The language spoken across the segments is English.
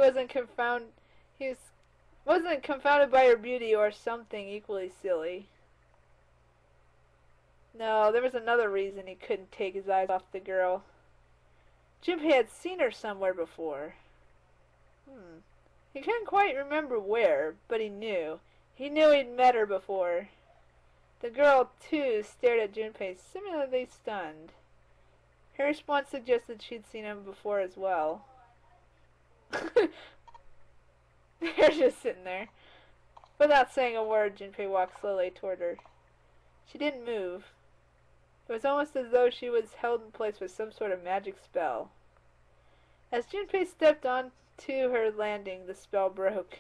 He wasn't confounded by her beauty or something equally silly. No, there was another reason he couldn't take his eyes off the girl. Junpei had seen her somewhere before. He couldn't quite remember where, but he knew. He knew he'd met her before. The girl, too, stared at Junpei, similarly stunned. Her response suggested she'd seen him before as well. They're just sitting there. Without saying a word, Junpei walked slowly toward her. She didn't move. It was almost as though she was held in place with some sort of magic spell. As Junpei stepped on to her landing, the spell broke.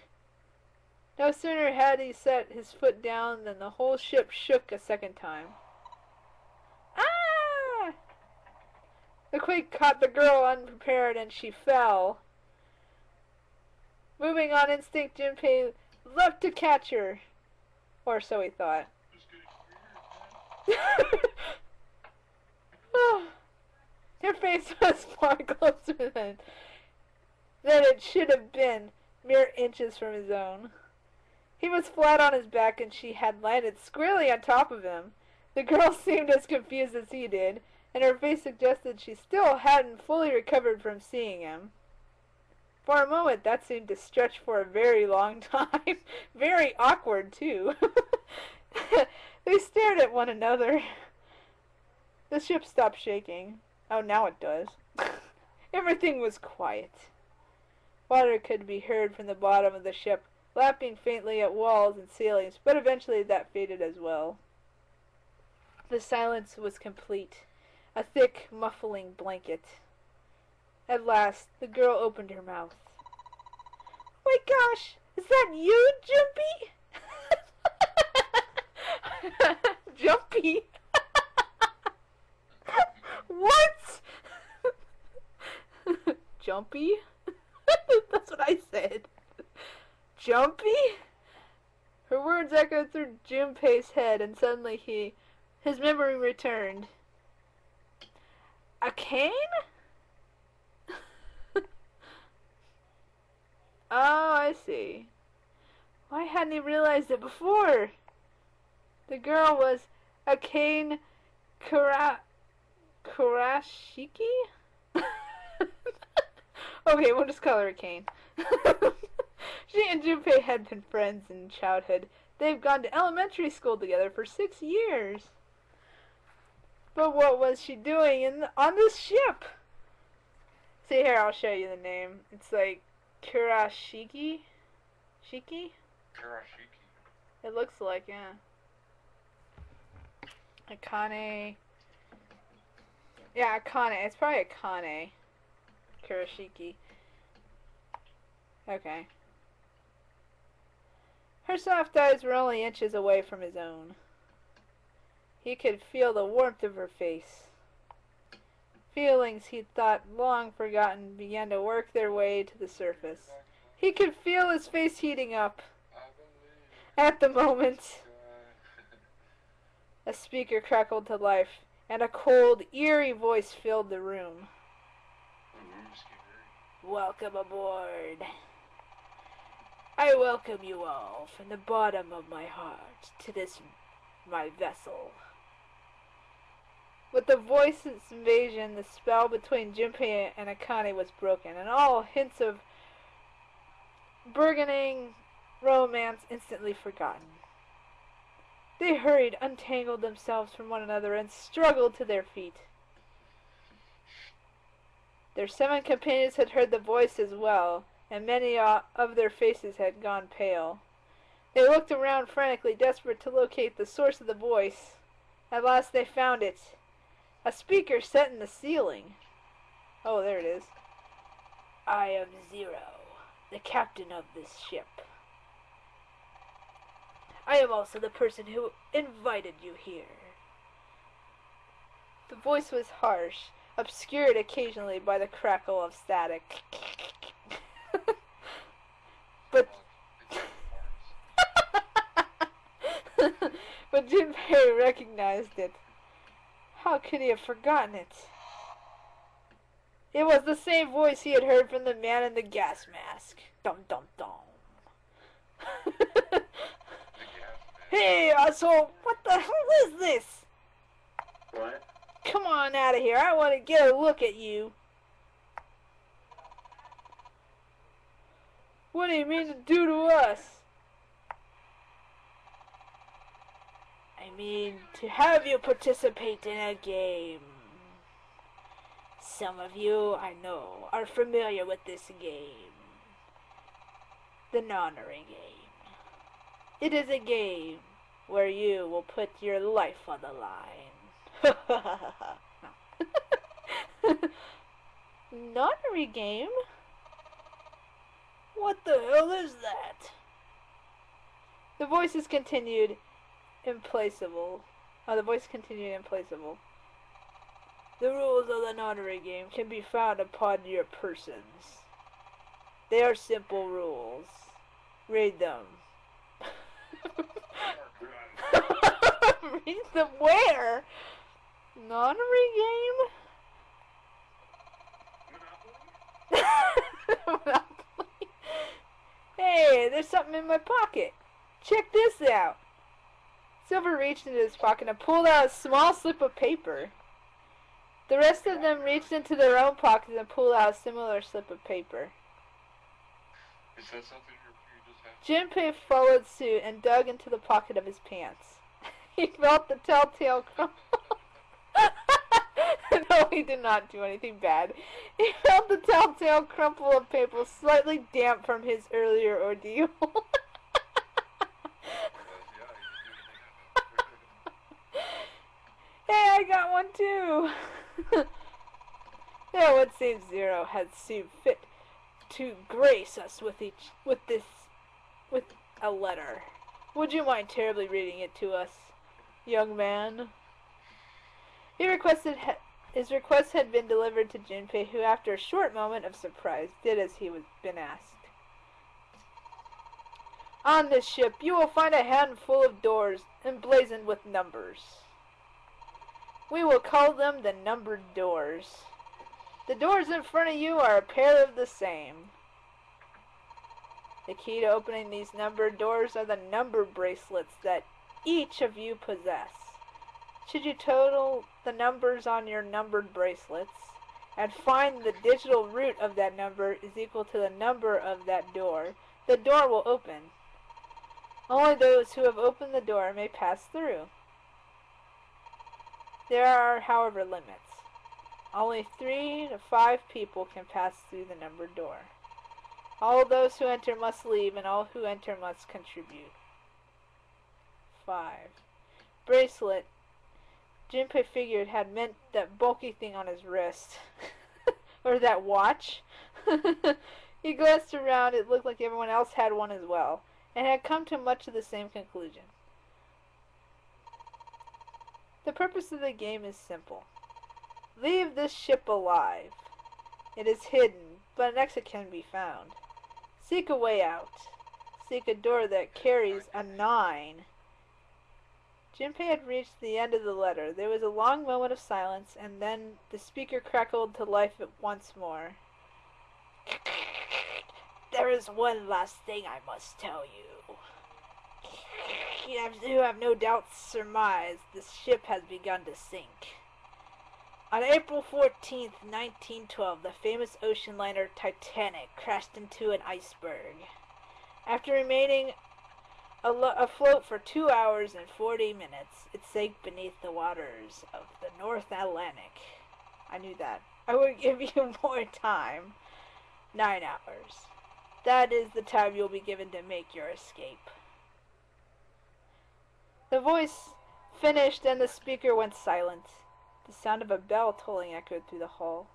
No sooner had he set his foot down than the whole ship shook a second time. Ah! The quake caught the girl unprepared and she fell. Moving on instinct, Junpei leapt to catch her. Or so he thought. Her face was far closer than it should have been, mere inches from his own. He was flat on his back and she had landed squarely on top of him. The girl seemed as confused as he did, and her face suggested she still hadn't fully recovered from seeing him. For a moment that seemed to stretch for a very long time. Very awkward, too. They stared at one another. The ship stopped shaking. Oh, now it does. Everything was quiet. Water could be heard from the bottom of the ship, lapping faintly at walls and ceilings, but eventually that faded as well. The silence was complete, a thick, muffling blanket. At last, the girl opened her mouth. My gosh, is that you, Jumpy? Jumpy? What? Jumpy? That's what I said. Jumpy? Her words echoed through Junpei's head, and suddenly his memory returned. A cane? Oh, I see. Why hadn't he realized it before? The girl was a cane Kurashiki? Okay, we'll just call her a cane. She and Junpei had been friends in childhood. They've gone to elementary school together for 6 years. But what was she doing on this ship? See here, I'll show you the name. It's like Kurashiki? Shiki? Kurashiki. It looks like, yeah. Akane. Yeah, Akane. It's probably Akane. Kurashiki. Okay. Her soft eyes were only inches away from his own. He could feel the warmth of her face. Feelings he'd thought long forgotten began to work their way to the surface. He could feel his face heating up. At the moment, a speaker crackled to life, and a cold, eerie voice filled the room. Welcome aboard. I welcome you all from the bottom of my heart to this, my vessel. With the voice's invasion, the spell between Junpei and Akane was broken, and all hints of burgeoning romance instantly forgotten. They hurried, untangled themselves from one another, and struggled to their feet. Their 7 companions had heard the voice as well, and many of their faces had gone pale. They looked around frantically, desperate to locate the source of the voice. At last they found it. A speaker set in the ceiling. Oh, there it is. I am Zero, the captain of this ship. I am also the person who invited you here. The voice was harsh, obscured occasionally by the crackle of static. But but Junpei recognized it. How could he have forgotten it? It was the same voice he had heard from the man in the gas mask. Dum dum dum. Hey, asshole! What the hell is this? What? Come on out of here. I want to get a look at you. What do you mean to do to us? I mean to have you participate in a game. Some of you, I know, are familiar with this game. The non-hours game. It is a game where you will put your life on the line. Non-hours game? What the hell is that? The voices continued implacable. The voice continued implacable. The rules of the non-hours game can be found upon your persons. They are simple rules. Read them. Read them where? Non-hours game? Monopoly? Hey, there's something in my pocket. Check this out. Silver reached into his pocket and pulled out a small slip of paper. The rest of them reached into their own pockets and pulled out a similar slip of paper. Is that something you just have? Junpei followed suit and dug into the pocket of his pants. He felt the telltale crumple. No, he did not do anything bad. He felt the telltale crumple of paper slightly damp from his earlier ordeal. Hey, I got one too. Now it seems Zero had seen fit to grace us with a letter. Would you mind terribly reading it to us, young man? His request had been delivered to Junpei, who, after a short moment of surprise, did as he was been asked. On this ship, you will find a handful of doors emblazoned with numbers. We will call them the numbered doors. The doors in front of you are a pair of the same. The key to opening these numbered doors are the number bracelets that each of you possess. Should you total the numbers on your numbered bracelets and find the digital root of that number is equal to the number of that door, the door will open. Only those who have opened the door may pass through. There are, however, limits. Only 3 to 5 people can pass through the numbered door. All those who enter must leave, and all who enter must contribute. 5. Bracelet. Junpei figured had meant that bulky thing on his wrist. Or that watch. He glanced around. It looked like everyone else had one as well, and had come to much of the same conclusion. The purpose of the game is simple. Leave this ship alive. It is hidden, but an exit can be found. Seek a way out. Seek a door that carries a 9. Junpei had reached the end of the letter. There was a long moment of silence, and then the speaker crackled to life once more. There is one last thing I must tell you. You have no doubt surmised this ship has begun to sink. On April 14th, 1912, the famous ocean liner Titanic crashed into an iceberg. After remaining afloat for 2 hours and 40 minutes, it sank beneath the waters of the North Atlantic. I knew that. I would give you more time. 9 hours. That is the time you'll be given to make your escape. The voice finished and the speaker went silent. The sound of a bell tolling echoed through the hall.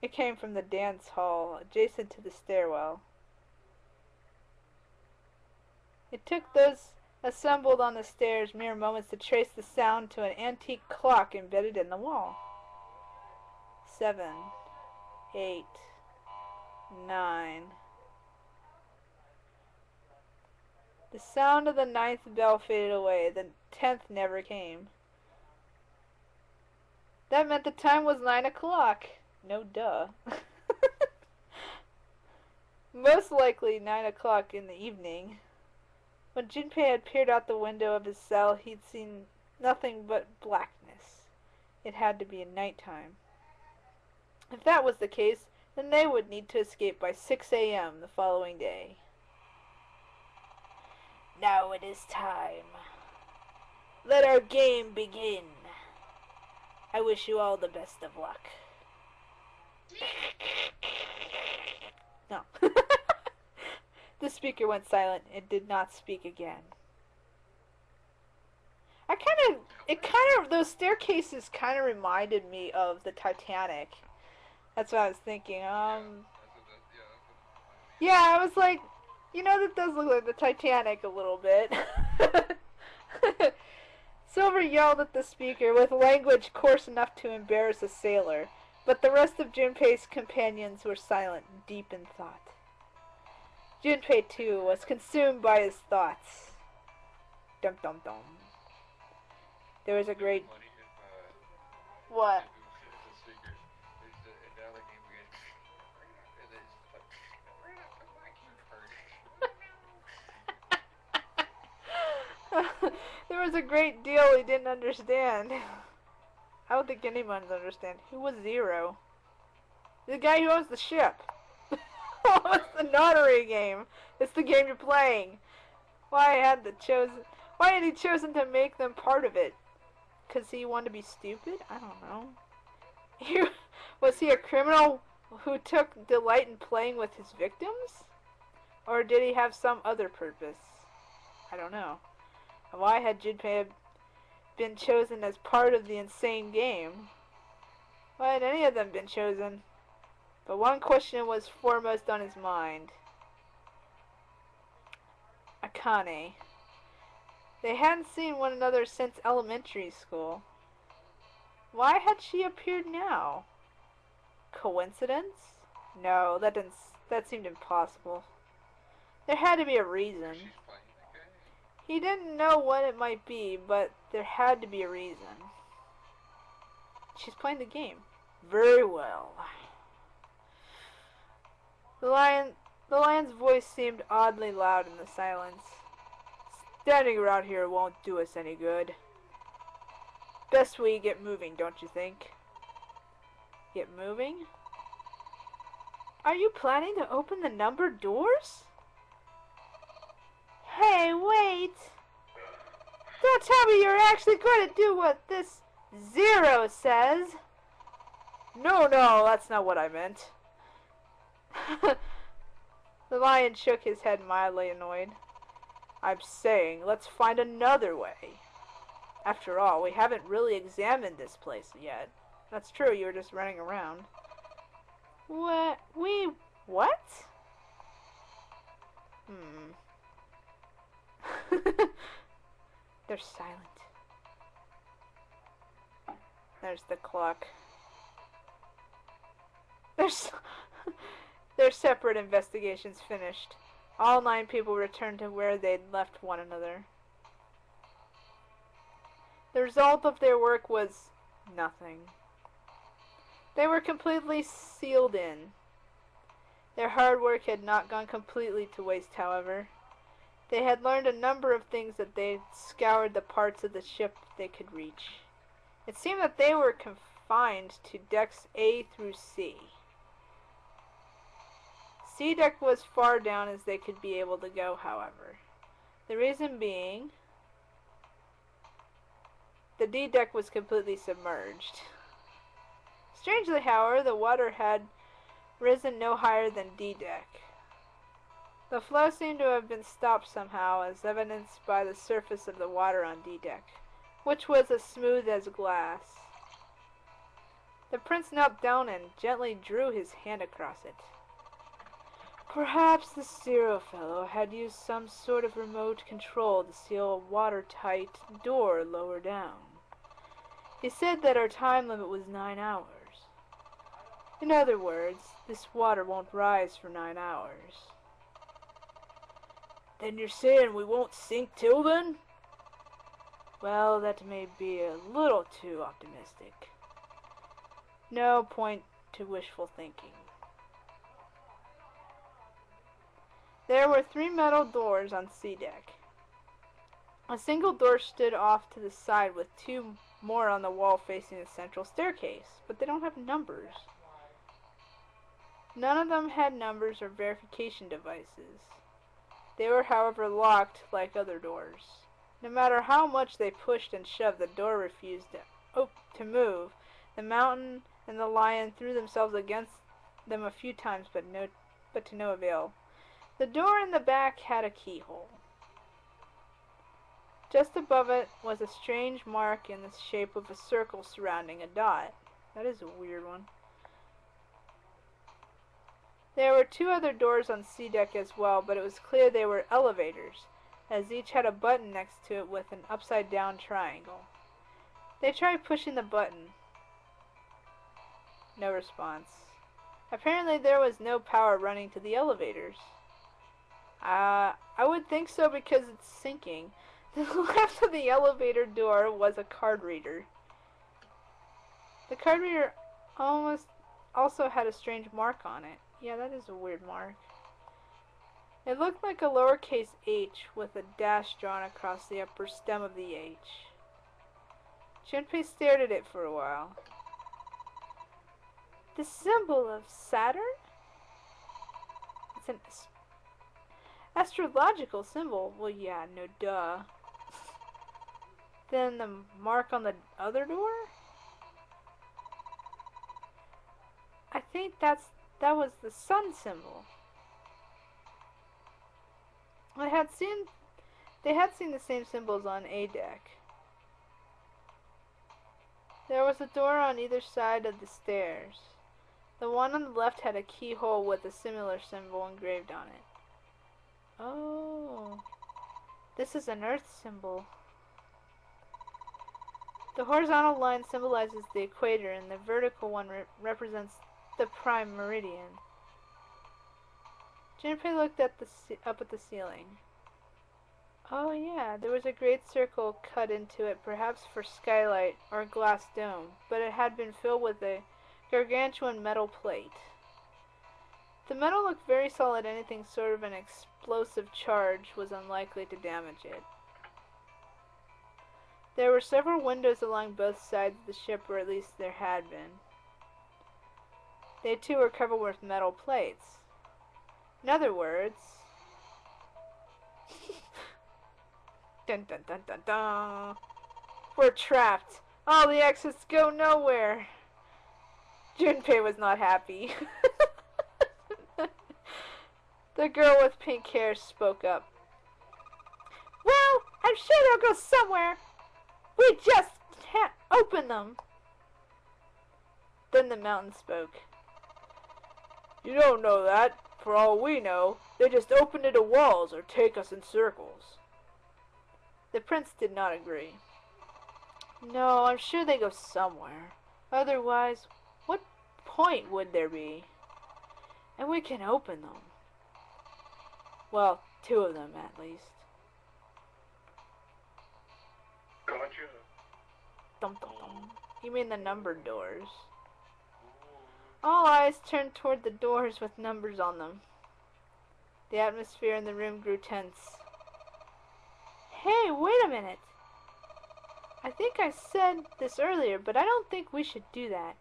It came from the dance hall, adjacent to the stairwell. It took those assembled on the stairs mere moments to trace the sound to an antique clock embedded in the wall. 7, 8, 9. The sound of the 9th bell faded away. The 10th never came. That meant the time was 9 o'clock. No duh. Most likely 9 o'clock in the evening. When Junpei had peered out the window of his cell, he'd seen nothing but blackness. It had to be night time. If that was the case, then they would need to escape by 6 a.m. the following day. Now it is time. Let our game begin. I wish you all the best of luck. No. The speaker went silent and did not speak again. Those staircases kind of reminded me of the Titanic. That's what I was thinking. Yeah, I was like, that does look like the Titanic a little bit. Silver yelled at the speaker with language coarse enough to embarrass a sailor, but the rest of Junpei's companions were silent, deep in thought. Junpei, too, was consumed by his thoughts. Dum dum dum. There was a great... What? There was a great deal he didn't understand. I don't think anyone's understand. Who was Zero? The guy who owns the ship. What's the notary game? It's the game you're playing. Why had he chosen to make them part of it? 'Cause he wanted to be stupid? I don't know. Was he a criminal who took delight in playing with his victims? Or did he have some other purpose? I don't know. Why had Junpei been chosen as part of the insane game? Why had any of them been chosen? But one question was foremost on his mind. Akane. They hadn't seen one another since elementary school. Why had she appeared now? Coincidence? No, that seemed impossible. There had to be a reason. He didn't know what it might be, but there had to be a reason. She's playing the game. Very well. The lion's voice seemed oddly loud in the silence. Standing around here won't do us any good. Best we get moving, don't you think? Get moving? Are you planning to open the numbered doors? Hey, wait! Don't tell me you're actually going to do what this Zero says! No, that's not what I meant. The lion shook his head, mildly annoyed. I'm saying, let's find another way. After all, we haven't really examined this place yet. That's true, you were just running around. What? What? They're silent. There's the clock. Their separate investigations finished. All 9 people returned to where they'd left one another. The result of their work was nothing. They were completely sealed in. Their hard work had not gone completely to waste, however. They had learned a number of things that they'd scoured the parts of the ship they could reach. It seemed that they were confined to decks A through C. C deck was far down as they could be able to go, however. The reason being, the D deck was completely submerged. Strangely, however, the water had risen no higher than D deck. The flow seemed to have been stopped somehow, as evidenced by the surface of the water on D deck, which was as smooth as glass. The prince knelt down and gently drew his hand across it. Perhaps the Zero fellow had used some sort of remote control to seal a watertight door lower down. He said that our time limit was 9 hours. In other words, this water won't rise for 9 hours. Then you're saying we won't sink till then? Well, that may be a little too optimistic. No point to wishful thinking. There were 3 metal doors on C deck. A single door stood off to the side with 2 more on the wall facing the central staircase, but they don't have numbers. None of them had numbers or verification devices. They were, however, locked like other doors. No matter how much they pushed and shoved, the door refused to move. The mountain and the lion threw themselves against them a few times, but to no avail. The door in the back had a keyhole. Just above it was a strange mark in the shape of a circle surrounding a dot. That is a weird one. There were 2 other doors on C deck as well, but it was clear they were elevators, as each had a button next to it with an upside-down triangle. They tried pushing the button. No response. Apparently there was no power running to the elevators. I would think so because it's sinking. To the left of the elevator door was a card reader. The card reader also had a strange mark on it. Yeah, that is a weird mark. It looked like a lowercase h with a dash drawn across the upper stem of the H. Junpei stared at it for a while. The symbol of Saturn? It's an astrological symbol. Well, yeah, no duh. Then the mark on the other door? I think that was the sun symbol. They had seen the same symbols on A deck. There was a door on either side of the stairs. The one on the left had a keyhole with a similar symbol engraved on it. Oh, this is an earth symbol. The horizontal line symbolizes the equator and the vertical one represents the prime meridian. Junpei looked up at the ceiling. Oh yeah, there was a great circle cut into it, perhaps for skylight or a glass dome, but it had been filled with a gargantuan metal plate. The metal looked very solid. Anything sort of an explosive charge was unlikely to damage it. There were several windows along both sides of the ship, or at least there had been. They too were covered with metal plates. In other words, dun dun dun dun dun, we're trapped. All the exits go nowhere. Junpei was not happy. The girl with pink hair spoke up. Well, I'm sure they'll go somewhere. We just can't open them. Then the mountain spoke. You don't know that. For all we know, they just open into walls or take us in circles. The prince did not agree. No, I'm sure they go somewhere. Otherwise, what point would there be? And we can open them. Well, 2 of them at least. Gotcha. Dum dum dum. You mean the numbered doors? All eyes turned toward the doors with numbers on them. The atmosphere in the room grew tense. Hey, wait a minute. I think I said this earlier, but I don't think we should do that.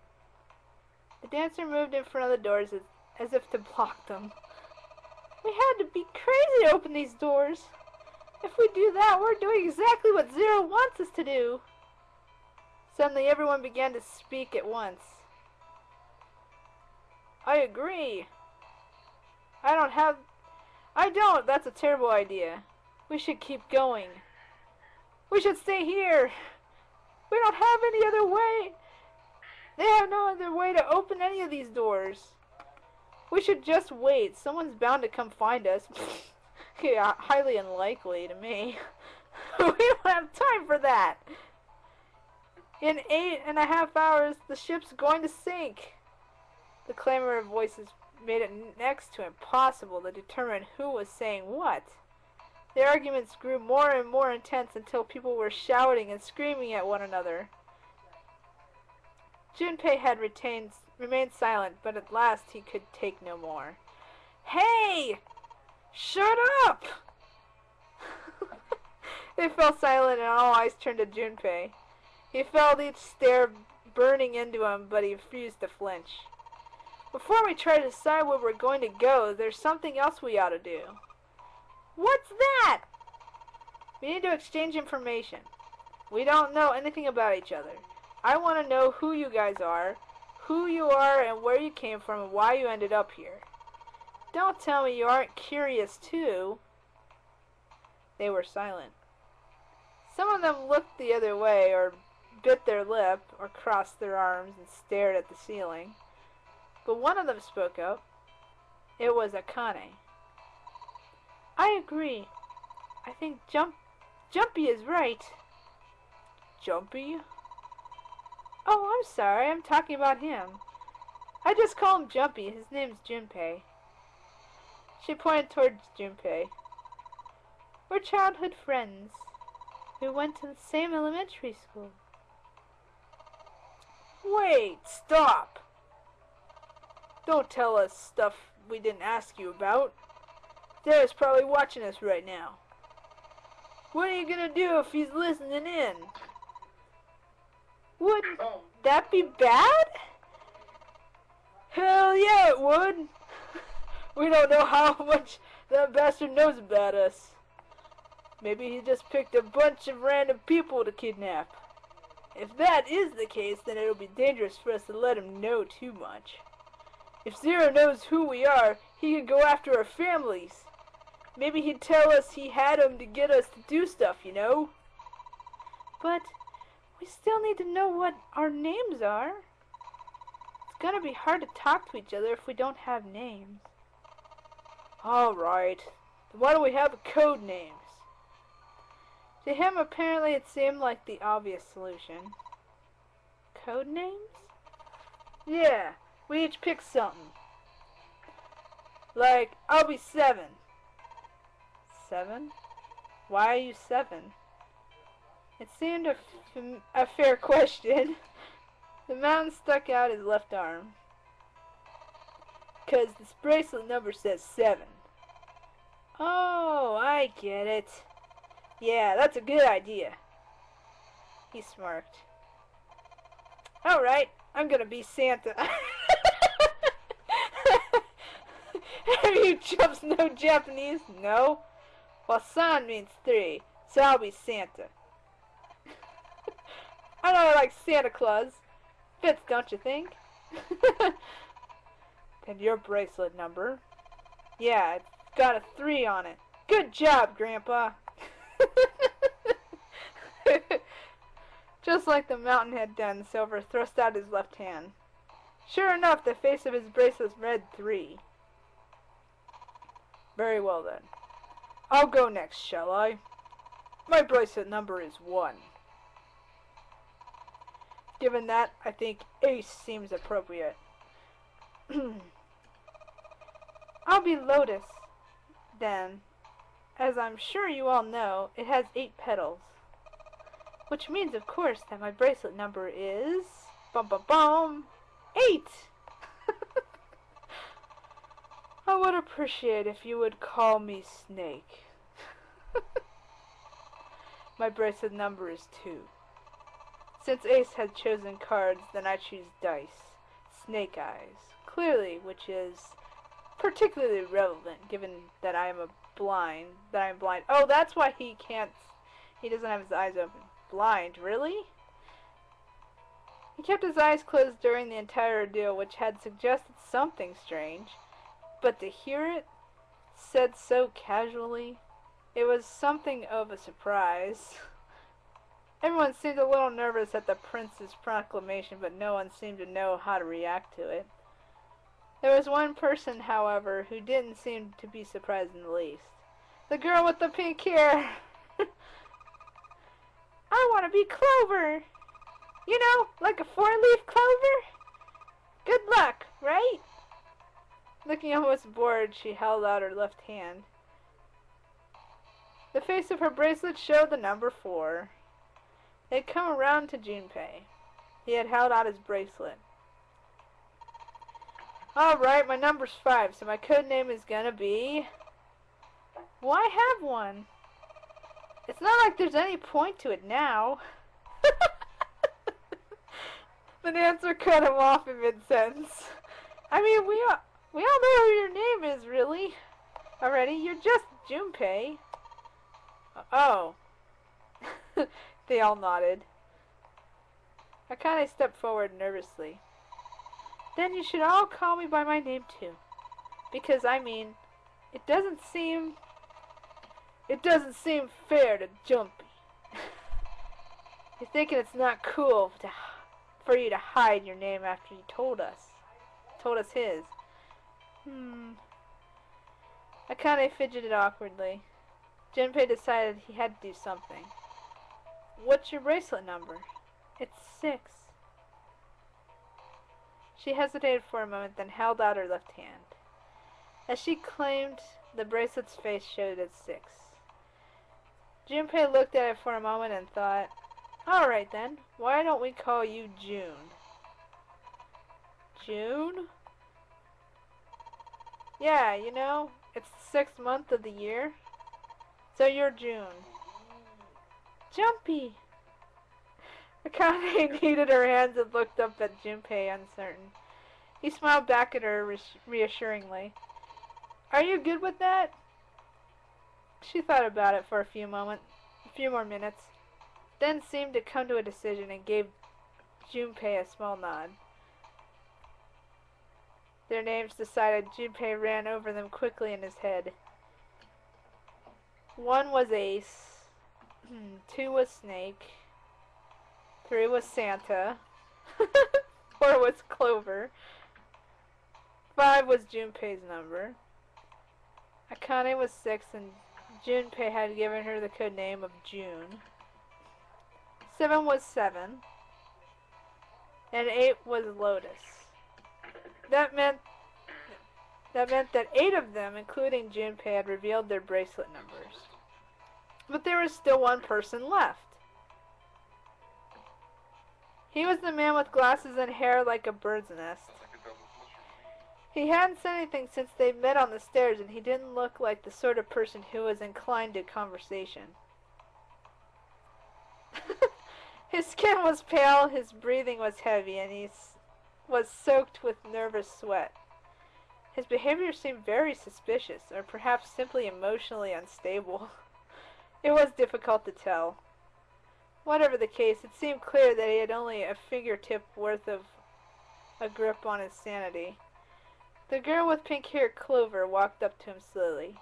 The dancer moved in front of the doors as if to block them. We had to be crazy to open these doors. If we do that, we're doing exactly what Zero wants us to do. Suddenly, everyone began to speak at once. I agree. I don't. That's a terrible idea. We should keep going. We should stay here. We don't have any other way. They have no other way to open any of these doors. We should just wait. Someone's bound to come find us. Yeah, highly unlikely to me. We don't have time for that. In 8.5 hours, the ship's going to sink. The clamor of voices made it next to impossible to determine who was saying what. The arguments grew more and more intense until people were shouting and screaming at one another. Junpei had remained silent, but at last he could take no more. Hey! Shut up! They fell silent and all eyes turned to Junpei. He felt each stare burning into him, but he refused to flinch. Before we try to decide where we're going to go, there's something else we ought to do. What's that? We need to exchange information. We don't know anything about each other. I want to know who you guys are, and where you came from, and why you ended up here. Don't tell me you aren't curious, too. They were silent. Some of them looked the other way, or bit their lip, or crossed their arms and stared at the ceiling. But one of them spoke up. It was Akane. I agree. I think Jumpy is right. Jumpy? Oh, I'm sorry. I'm talking about him. I just call him Jumpy. His name's Junpei. She pointed towards Junpei. We're childhood friends. We went to the same elementary school. Wait, stop! Don't tell us stuff we didn't ask you about. Dad's probably watching us right now. What are you gonna do if he's listening in? Wouldn't that be bad? Hell yeah, it would. We don't know how much that bastard knows about us. Maybe he just picked a bunch of random people to kidnap. If that is the case, then it'll be dangerous for us to let him know too much. If Zero knows who we are, he could go after our families. Maybe he'd tell us he had them to get us to do stuff, you know? But we still need to know what our names are. It's gonna be hard to talk to each other if we don't have names. Alright, then why don't we have code names? To him, apparently, it seemed like the obvious solution. Code names? Yeah, we each pick something. Like, I'll be 7. 7? Why are you 7? It seemed a fair question. The mountain stuck out his left arm. 'Cause this bracelet number says 7. Oh, I get it. Yeah, that's a good idea. He smirked. Alright, I'm gonna be Santa. Have you chumps know Japanese? No? Well, san means 3, so I'll be Santa. I know I like Santa Claus. Fits, don't you think? And your bracelet number? Yeah, it's got a 3 on it. Good job, Grandpa. Just like the mountain had done, Silver thrust out his left hand. Sure enough, the face of his bracelet read 3. Very well then. I'll go next, shall I? My bracelet number is 1. Given that, I think Ace seems appropriate. I'll be Lotus, then. As I'm sure you all know, it has 8 petals. Which means, of course, that my bracelet number is... Bum bum bum! 8! I would appreciate if you would call me Snake. My bracelet number is 2. Since Ace had chosen cards, then I choose dice. Snake Eyes. Clearly, which is particularly relevant, given that I am blind. Oh, that's why he doesn't have his eyes open. Blind, really? He kept his eyes closed during the entire ordeal, which had suggested something strange. But to hear it said so casually, it was something of a surprise. Everyone seemed a little nervous at the prince's proclamation, but no one seemed to know how to react to it. There was one person, however, who didn't seem to be surprised in the least. The girl with the pink hair. I want to be Clover. You know, like a 4-leaf clover. Good luck, right? Looking almost bored, she held out her left hand. The face of her bracelet showed the number 4. They'd come around to Junpei. He had held out his bracelet. Alright, my number's 5, so my code name is gonna be... Well, I have one. It's not like there's any point to it now. The answer cut him off in mid-sentence. I mean, we all know who your name is, really. Already, you're just Junpei. Oh. They all nodded. Akane stepped forward nervously. Then you should all call me by my name too. Because, I mean, it doesn't seem fair to Jumpy. You're thinking it's not cool for you to hide your name after you told us his. Akane fidgeted awkwardly. Junpei decided he had to do something. What's your bracelet number? It's 6. She hesitated for a moment, then held out her left hand. As she claimed, the bracelet's face showed at 6. Junpei looked at it for a moment and thought, alright then, why don't we call you June? June? Yeah, you know, it's the 6th month of the year. So you're June. Jumpy! Akane kneaded her hands and looked up at Junpei, uncertain. He smiled back at her reassuringly. Are you good with that? She thought about it for a few more minutes, then seemed to come to a decision and gave Junpei a small nod. Their names decided, Junpei ran over them quickly in his head. 1 was Ace, 2 was Snake, 3 was Santa, 4 was Clover, 5 was Junpei's number. Akane was 6 and Junpei had given her the code name of June. 7 was 7, and 8 was Lotus. That meant that 8 of them, including Junpei, had revealed their bracelet numbers. But there was still one person left. He was the man with glasses and hair like a bird's nest. He hadn't said anything since they met on the stairs, and he didn't look like the sort of person who was inclined to conversation. His skin was pale, his breathing was heavy, and he was soaked with nervous sweat. His behavior seemed very suspicious, or perhaps simply emotionally unstable. It was difficult to tell. Whatever the case, it seemed clear that he had only a fingertip worth of a grip on his sanity. The girl with pink hair, Clover, walked up to him slowly.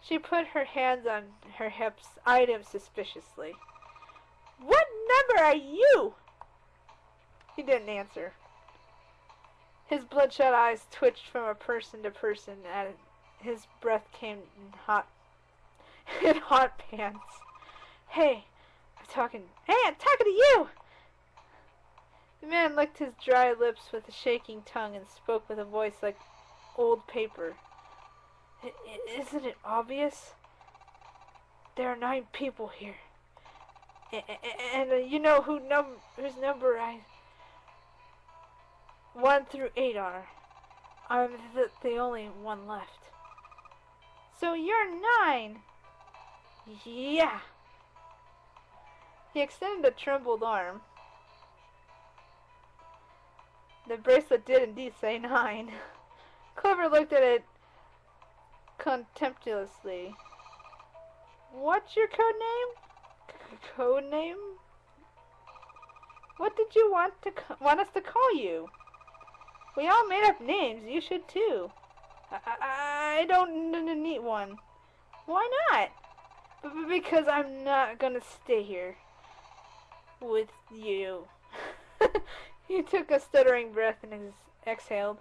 She put her hands on her hips, eyed him suspiciously. What number are you? He didn't answer. His bloodshot eyes twitched from person to person, and his breath came in hot pants. Hey, I'm talking to you! The man licked his dry lips with a shaking tongue and spoke with a voice like old paper. Isn't it obvious? There are 9 people here. And you know whose number 1 through 8 are. I'm the only one left. So you're 9! Yeah! He extended a trembled arm. The bracelet did indeed say 9. Clover looked at it contemptuously. What's your code name? Code name? What did you want us to call you? We all made up names. You should too. I don't need one. Why not? Because I'm not gonna stay here with you. He took a stuttering breath and exhaled.